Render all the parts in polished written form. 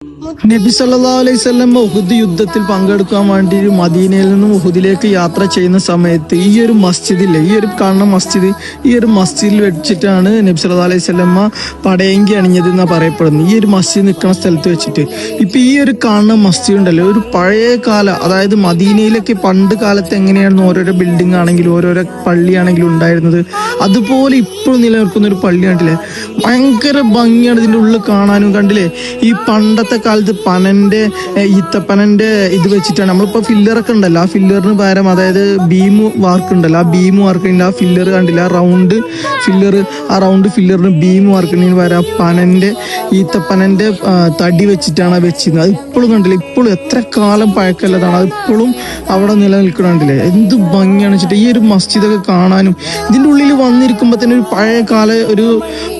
നബി സല്ലല്ലാഹു അലൈഹി വസല്ലം ഉഹുദ് യുദ്ധത്തിൽ പങ്കെടുക്കാൻ വേണ്ടി മദീനയിൽ നിന്നും ഉഹുദിലേക്ക് യാത്ര ചെയ്യുന്ന സമയത്ത് ഈ ഒരു മസ്ജിദില്ലേ, ഈ ഒരു കാണുന്ന മസ്ജിദ്, ഈ ഒരു മസ്ജിദിൽ വെച്ചിട്ടാണ് നബി സല്ലല്ലാഹു അലൈഹി വസല്ലം പടയങ്കി അണിഞ്ഞത് എന്നാ പറയപ്പെടുന്നത്. ഈ ഒരു മസ്ജിദ് നിൽക്കുന്ന സ്ഥലത്ത് വെച്ചിട്ട് ഇപ്പൊ ഈ ഒരു കാണുന്ന മസ്ജിദ് ഉണ്ടല്ലോ, ഒരു പഴയ കാല, അതായത് മദീനയിലൊക്കെ പണ്ട് കാലത്ത് എങ്ങനെയായിരുന്നു ഓരോരോ ബിൽഡിംഗ് ആണെങ്കിലും ഓരോരോ പള്ളിയാണെങ്കിലും ഉണ്ടായിരുന്നത്, അതുപോലെ ഇപ്പോഴും നിലനിൽക്കുന്ന ഒരു പള്ളി കണ്ടില്ലേ. ഭയങ്കര ഭംഗിയാണ് ഇതിൻ്റെ ഉള്ളിൽ കാണാനും. കണ്ടില്ലേ, ഈ പണ്ടത്തെ കാലത്ത് പനന്റെ ഈത്തപ്പനന്റെ ഇത് വെച്ചിട്ടാണ് നമ്മളിപ്പോ ഫില്ലറൊക്കെ ഉണ്ടല്ലോ, ആ ഫില്ലറിന് പകരം, അതായത് ബീം വാർക്ക് ഉണ്ടല്ലോ, ആ ബീം വാർക്കിന്റെ ആ ഫില്ലർ കണ്ടില്ല, ആ റൗണ്ട് ഫില്ലറിന് ബീം വാർക്കിന് പകരം പനന്റെ ഈത്തപ്പനന്റെ തടി വെച്ചിട്ടാണ് വെച്ചിരുന്നത്. അത് ഇപ്പോഴും കണ്ടില്ല, ഇപ്പോഴും എത്ര കാലം പഴക്കല്ലതാണ്, അത് ഇപ്പോഴും അവിടെ നിലനിൽക്കണില്ലേ. എന്ത് ഭംഗിയാണ് വെച്ചിട്ട് ഈ ഒരു മസ്ജിദൊക്കെ കാണാനും. ഇതിൻ്റെ ഉള്ളിൽ വന്നിരിക്കുമ്പോ തന്നെ ഒരു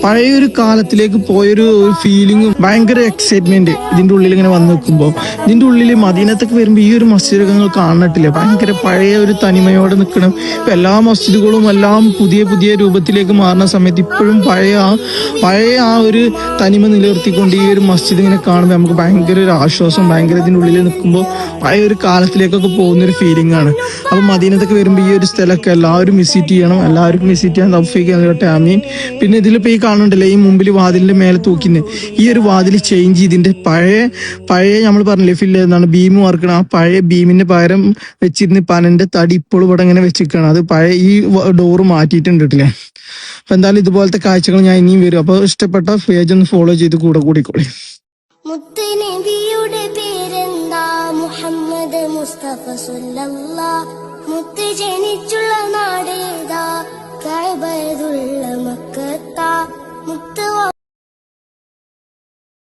പഴയൊരു കാലത്തിലേക്ക് പോയൊരു ഫീലിംഗും ഭയങ്കര എക്സൈറ്റ്മെന്റ് ഇതിന്റെ ഉള്ളിൽ ഇങ്ങനെ വന്ന് നിൽക്കുമ്പോൾ. ഇതിന്റെ ഉള്ളിൽ മദീനത്തൊക്കെ വരുമ്പോൾ ഈ ഒരു മസ്ജിദൊക്കെ നിങ്ങൾ കാണട്ടില്ലേ, ഭയങ്കര പഴയ ഒരു തനിമയോടെ നിൽക്കണം. ഇപ്പൊ എല്ലാ മസ്ജിദുകളും എല്ലാം പുതിയ പുതിയ രൂപത്തിലേക്ക് മാറുന്ന സമയത്ത് ഇപ്പോഴും പഴയ ആ ഒരു തനിമ നിലനിർത്തിക്കൊണ്ട് ഈ ഒരു മസ്ജിദ് ഇങ്ങനെ കാണുമ്പോൾ നമുക്ക് ഭയങ്കര ഒരു ആശ്വാസം, ഭയങ്കര ഇതിന്റെ ഉള്ളിൽ നിൽക്കുമ്പോൾ പഴയ ഒരു കാലത്തിലേക്കൊക്കെ പോകുന്നൊരു ഫീലിംഗ് ആണ്. അപ്പൊ മദീനത്തൊക്കെ വരുമ്പോൾ ഈ ഒരു സ്ഥലമൊക്കെ എല്ലാവരും വിസിറ്റ് ചെയ്യണം, എല്ലാവർക്കും വിസിറ്റ് ചെയ്യാൻ തൗഫീഖ് നൽകട്ടെ, ആമീൻ. പിന്നെ ഇതിലിപ്പോ ഈ കാണുന്നുണ്ടല്ലോ, ഈ മുമ്പിൽ വാതിലിന്റെ മേലെ തൂക്കിന് ഈ ഒരു വാതിൽ ചേഞ്ച് ചെയ്തിന്റെ പഴയ നമ്മൾ പറഞ്ഞില്ലേ ഫില്ല് എന്താണ് ബീം വർക്കണം, ആ പഴയ ബീമിന് പകരം വെച്ചിരുന്ന പനന്റെ തടി ഇപ്പോഴും ഇവിടെ ഇങ്ങനെ വെച്ചിരിക്കുകയാണ്. അത് പഴയ ഈ ഡോറ് മാറ്റിയിട്ടുണ്ട് കേട്ടില്ലേ. അപ്പൊ എന്തായാലും ഇതുപോലത്തെ കാഴ്ചകൾ ഞാൻ ഇനിയും വരും. അപ്പൊ ഇഷ്ടപ്പെട്ട പേജ് ഒന്ന് ഫോളോ ചെയ്ത് കൂടിക്കോളി. മുത്തുനബിയുടെ പേരെന്താ? മുഹമ്മദ് മുസ്തഫ സല്ലല്ലാഹ്. മുത്ത് ജനിച്ചുള്ള നാടേതാ? കഅബയുള്ള മക്കത്താ. മുത്ത്